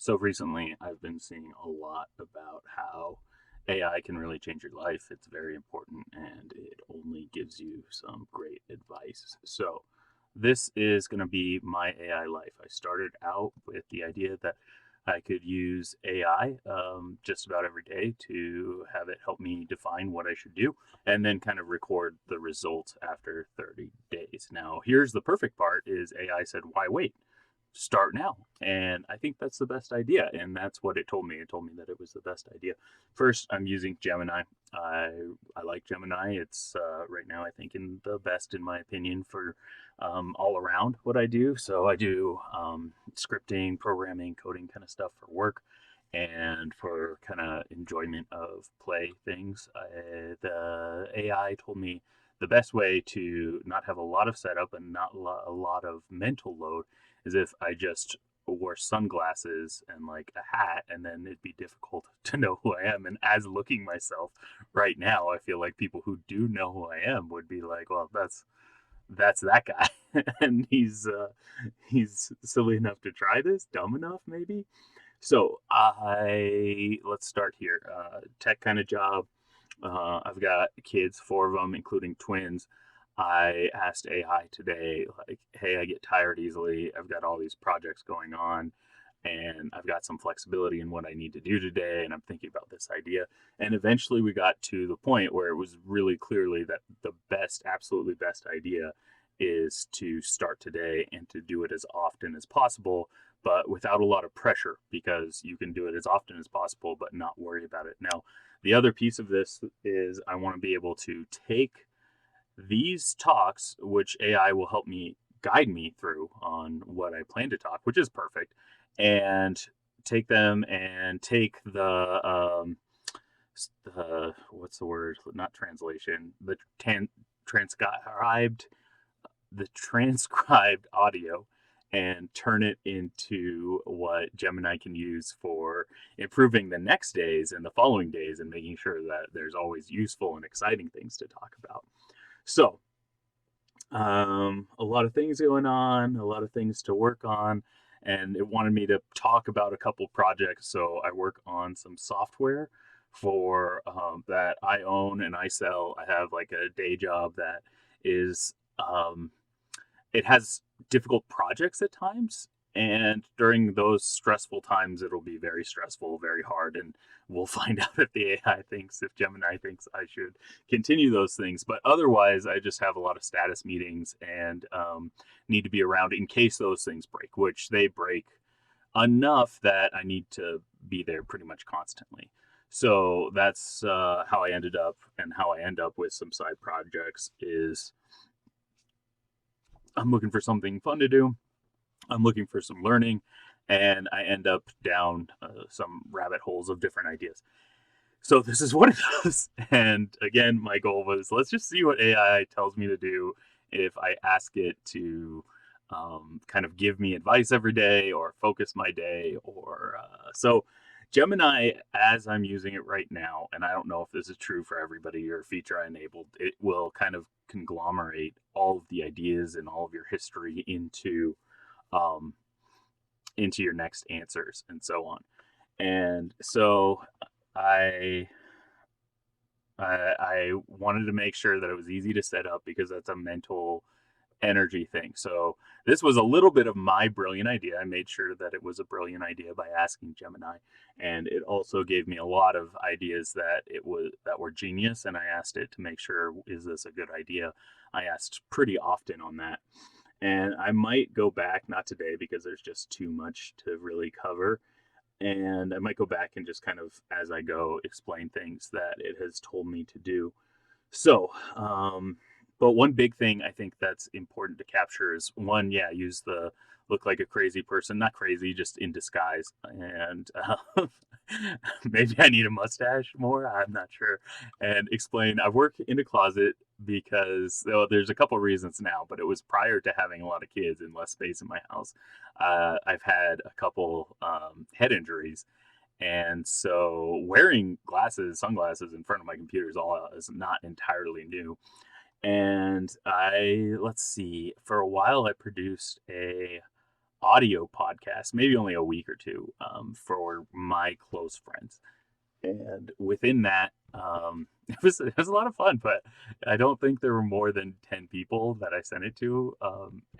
So recently, I've been seeing a lot about how AI can really change your life. It's very important and it only gives you some great advice. So, this is going to be my AI life. I started out with the idea that I could use AI just about every day to have it help me define what I should do and then kind of record the results after 30 days. Now, here's the perfect part is AI said, "Why wait? Start now." And I think that's the best idea. And that's what it told me. It told me that it was the best idea. First, I'm using Gemini. I, I like Gemini. It's right now, I think, in the best, in my opinion, for all around what I do. So I do scripting, programming, coding kind of stuff for work and for kind of enjoyment of play things. The AI told me the best way to not have a lot of setup and not a lot of mental load is if I just wore sunglasses and like a hat, and then it'd be difficult to know who I am. And as looking myself right now, I feel like people who do know who I am would be like, "Well, that's that guy," and he's silly enough to try this, dumb enough maybe. So I let's start here. Tech kind of job. I've got kids, four of them, including twins. I asked AI today, like, "Hey, I get tired easily. I've got all these projects going on, and I've got some flexibility in what I need to do today. And I'm thinking about this idea." And eventually, we got to the point where it was really clearly that the best, absolutely best idea is to start today and to do it as often as possible, but without a lot of pressure, because you can do it as often as possible, but not worry about it. Now, the other piece of this is I want to be able to take these talks, which AI will help me guide me through on what I plan to talk, which is perfect, and take them and take the what's the word? Not translation, transcribed the transcribed audio and turn it into what Gemini can use for improving the next days and the following days and making sure that there's always useful and exciting things to talk about. So, a lot of things going on, a lot of things to work on, and it wanted me to talk about a couple projects. So I work on some software for that I own and I sell. I have like a day job that is it has difficult projects at times. And during those stressful times, it'll be very stressful, very hard. And we'll find out if the AI thinks, if Gemini thinks I should continue those things. But otherwise, I just have a lot of status meetings and need to be around in case those things break, which they break enough that I need to be there pretty much constantly. So that's how I ended up, and how I end up with some side projects is I'm looking for something fun to do. I'm looking for some learning, and I end up down some rabbit holes of different ideas. So this is what it does. And again, my goal was let's just see what AI tells me to do if I ask it to kind of give me advice every day or focus my day. Or so Gemini, as I'm using it right now, and I don't know if this is true for everybody or feature I enabled, it will kind of conglomerate all of the ideas and all of your history um, into your next answers and so on. And so I I wanted to make sure that it was easy to set up because that's a mental energy thing. So this was a little bit of my brilliant idea. I made sure that it was a brilliant idea by asking Gemini, and it also gave me a lot of ideas that were genius. And I asked it to make sure, is this a good idea? I asked pretty often on that, and I might go back, not today because there's just too much to really cover, and I might go back and just kind of as I go explain things that it has told me to do. So, but one big thing I think that's important to capture is one, yeah, use the look like a crazy person, not crazy, just in disguise. And maybe I need a mustache more. I'm not sure. And explain I work in a closet because well, there's a couple reasons now, but it was prior to having a lot of kids and less space in my house. I've had a couple head injuries, and so wearing sunglasses in front of my computer is not entirely new. And let's see, for a while I produced a audio podcast, maybe only a week or two, for my close friends. And within that, it was a lot of fun, but I don't think there were more than 10 people that I sent it to,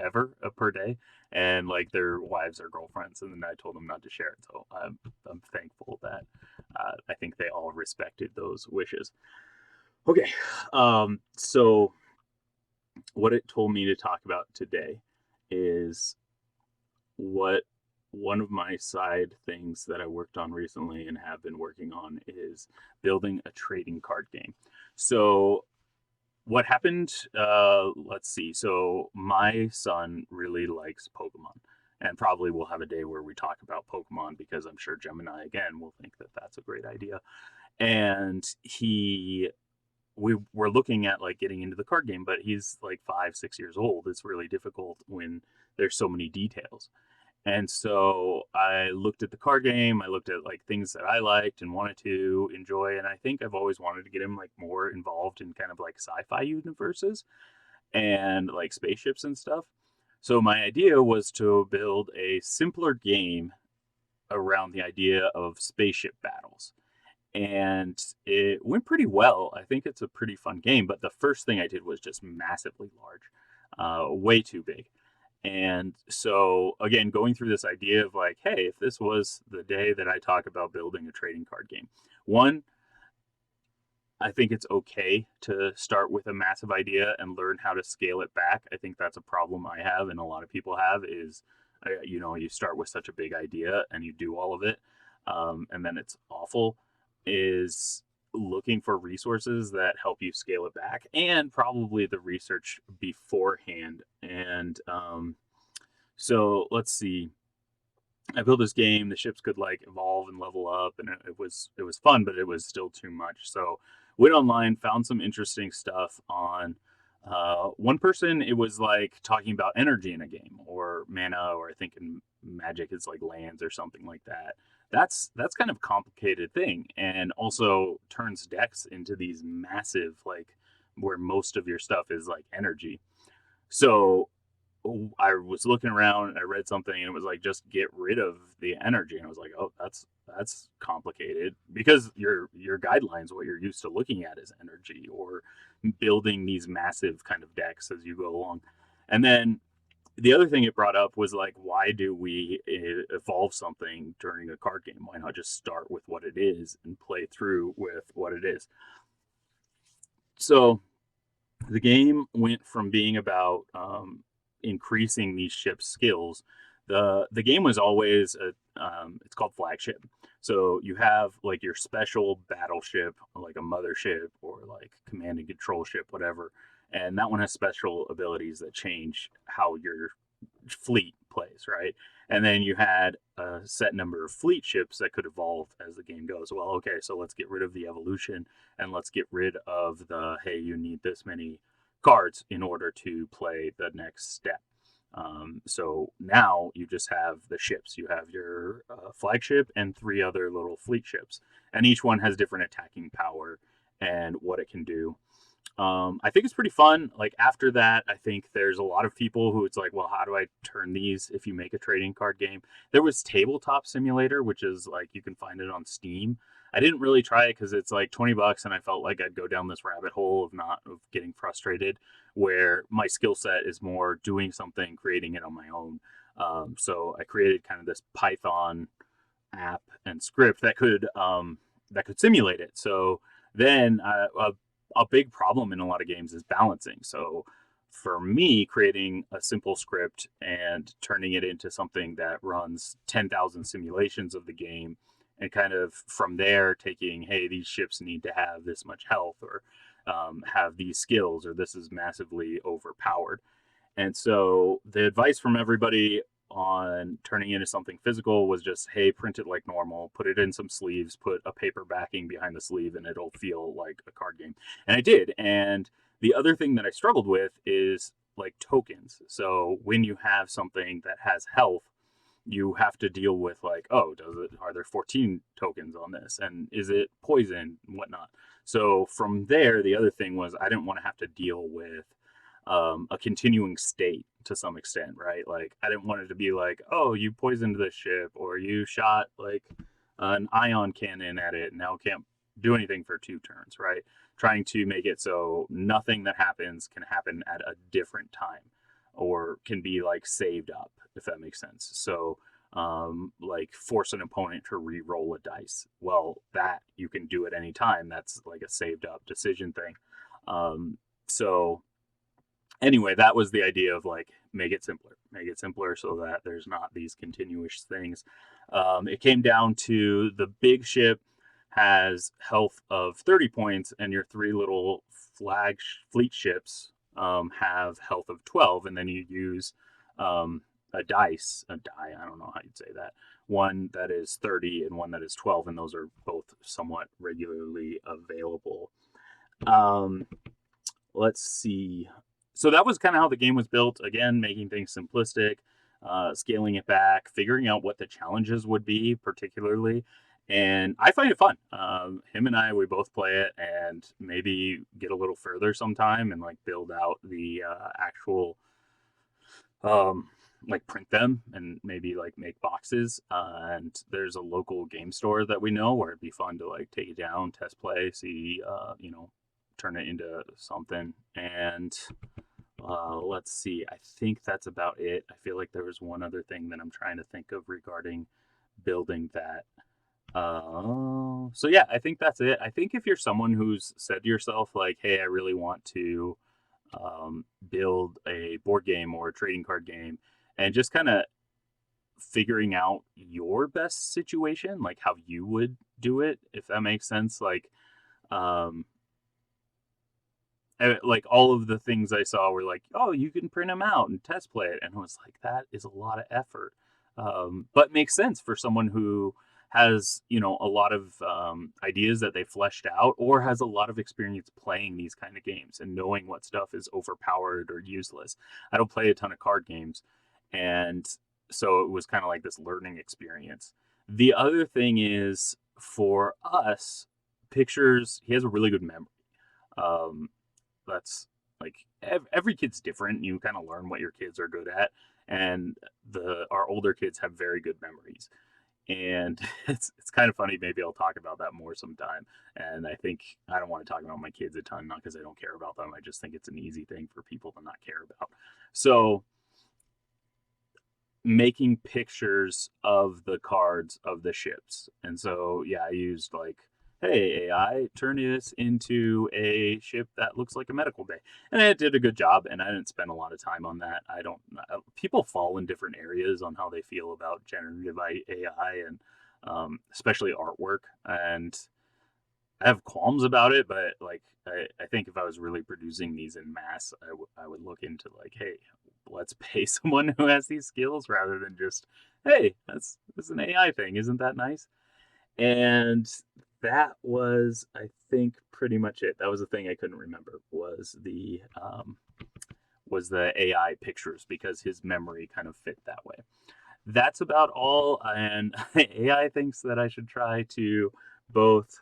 ever, per day, and like their wives or girlfriends. And then I told them not to share it. So I'm thankful that I think they all respected those wishes. Okay, so what it told me to talk about today is what one of my side things that I worked on recently and have been working on is building a trading card game. So what happened, let's see. So my son really likes Pokemon, and probably we'll have a day where we talk about Pokemon because I'm sure Gemini again will think that that's a great idea. And we were looking at like getting into the card game, but he's like 5, 6 years old. It's really difficult when there's so many details. And so I looked at the card game. I looked at like things that I liked and wanted to enjoy. And I think I've always wanted to get him like more involved in kind of like sci-fi universes and like spaceships and stuff. So my idea was to build a simpler game around the idea of spaceship battles. And it went pretty well. I think it's a pretty fun game, but the first thing I did was just massively large, way too big. And so, again, going through this idea of like, hey, if this was the day that I talk about building a trading card game, one, I think it's okay to start with a massive idea and learn how to scale it back. I think that's a problem I have and a lot of people have is, you start with such a big idea and you do all of it, and then it's awful. Is looking for resources that help you scale it back and probably the research beforehand. And so let's see. I built this game. The ships could like evolve and level up, and it was fun, but it was still too much. So went online, found some interesting stuff on one person. It was like talking about energy in a game or mana, or I think in Magic it's like lands or something like that. That's kind of a complicated thing, and also turns decks into these massive like where most of your stuff is like energy. So I was looking around and I read something and it was like just get rid of the energy, and I was like, oh, that's complicated because your guidelines, what you're used to looking at is energy or building these massive kind of decks as you go along. And then the other thing it brought up was like, why do we evolve something during a card game? Why not just start with what it is and play through with what it is? So the game went from being about increasing these ships' skills. The game was always it's called flagship. So you have like your special battleship, like a mothership or like command and control ship, whatever. And that one has special abilities that change how your fleet plays, right? And then you had a set number of fleet ships that could evolve as the game goes. Well, okay, so let's get rid of the evolution and let's get rid of the, hey, you need this many cards in order to play the next step. So now you just have the ships. You have your flagship and 3 other little fleet ships, and each one has different attacking power and what it can do. I think it's pretty fun. Like after that, I think there's a lot of people who it's like, well, how do I turn these if you make a trading card game? There was Tabletop Simulator, which is like you can find it on Steam. I didn't really try it because it's like $20, and I felt like I'd go down this rabbit hole of getting frustrated. Where my skill set is more doing something, creating it on my own. So I created kind of this Python app and script that could simulate it. So then a big problem in a lot of games is balancing. So for me, creating a simple script and turning it into something that runs 10,000 simulations of the game, and kind of from there taking, hey, these ships need to have this much health, or have these skills, or this is massively overpowered. And so the advice from everybody on turning into something physical was just, hey, print it like normal, put it in some sleeves, put a paper backing behind the sleeve, and it'll feel like a card game. And I did. And the other thing that I struggled with is like tokens. So when you have something that has health, you have to deal with like, oh, are there 14 tokens on this? And is it poison and whatnot? So from there, the other thing was I didn't want to have to deal with a continuing state to some extent, right? Like I didn't want it to be like, oh, you poisoned this ship or you shot like an ion cannon at it and now it can't do anything for 2 turns, right? Trying to make it so nothing that happens can happen at a different time or can be like saved up, if that makes sense. So like force an opponent to re-roll a dice. Well, that you can do at any time. That's like a saved up decision thing. So anyway, that was the idea of like make it simpler so that there's not these continuous things. It came down to the big ship has health of 30 points, and your 3 little fleet ships have health of 12, and then you use a die. I don't know how you'd say that. One that is 30 and one that is 12, and those are both somewhat regularly available. Let's see. So that was kind of how the game was built. Again, making things simplistic, scaling it back, figuring out what the challenges would be, particularly. And I find it fun. Him and I, we both play it, and maybe get a little further sometime and like build out the actual, like print them and maybe like make boxes. And there's a local game store that we know where it'd be fun to like take it down, test play, see, turn it into something. And let's see. I think that's about it. I feel like there was one other thing that I'm trying to think of regarding building that. So yeah, I think that's it. I think if you're someone who's said to yourself like, "Hey, I really want to build a board game or a trading card game," and just kind of figuring out your best situation, like how you would do it, if that makes sense. Um, like all of the things I saw were like, oh, you can print them out and test play it, and I was like, that is a lot of effort, but makes sense for someone who has a lot of ideas that they fleshed out or has a lot of experience playing these kind of games and knowing what stuff is overpowered or useless. I don't play a ton of card games, and so it was kind of like this learning experience. The other thing is for us, pictures. He has a really good memory. Um, that's like every kid's different. You kind of learn what your kids are good at, and our older kids have very good memories. And it's kind of funny. Maybe I'll talk about that more sometime. And I think I don't want to talk about my kids a ton, not because I don't care about them. I just think it's an easy thing for people to not care about. So making pictures of the cards of the ships. And so, yeah, I used like, hey, AI, turn this into a ship that looks like a medical bay. And it did a good job. And I didn't spend a lot of time on that. I don't, people fall in different areas on how they feel about generative AI and especially artwork. And I have qualms about it, but like I think if I was really producing these in mass, I would look into like, hey, let's pay someone who has these skills rather than just, hey, that's an AI thing, isn't that nice? And that was, I think, pretty much it. That was the thing I couldn't remember was the AI pictures because his memory kind of fit that way. That's about all. And AI thinks that I should try to both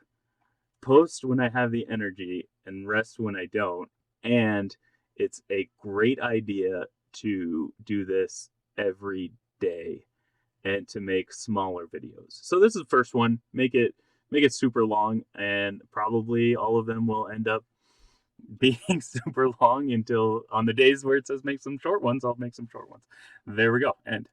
post when I have the energy and rest when I don't. And it's a great idea to do this every day and to make smaller videos. So this is the first one. Make it super long, and probably all of them will end up being super long until on the days where it says make some short ones, I'll make some short ones. There we go. And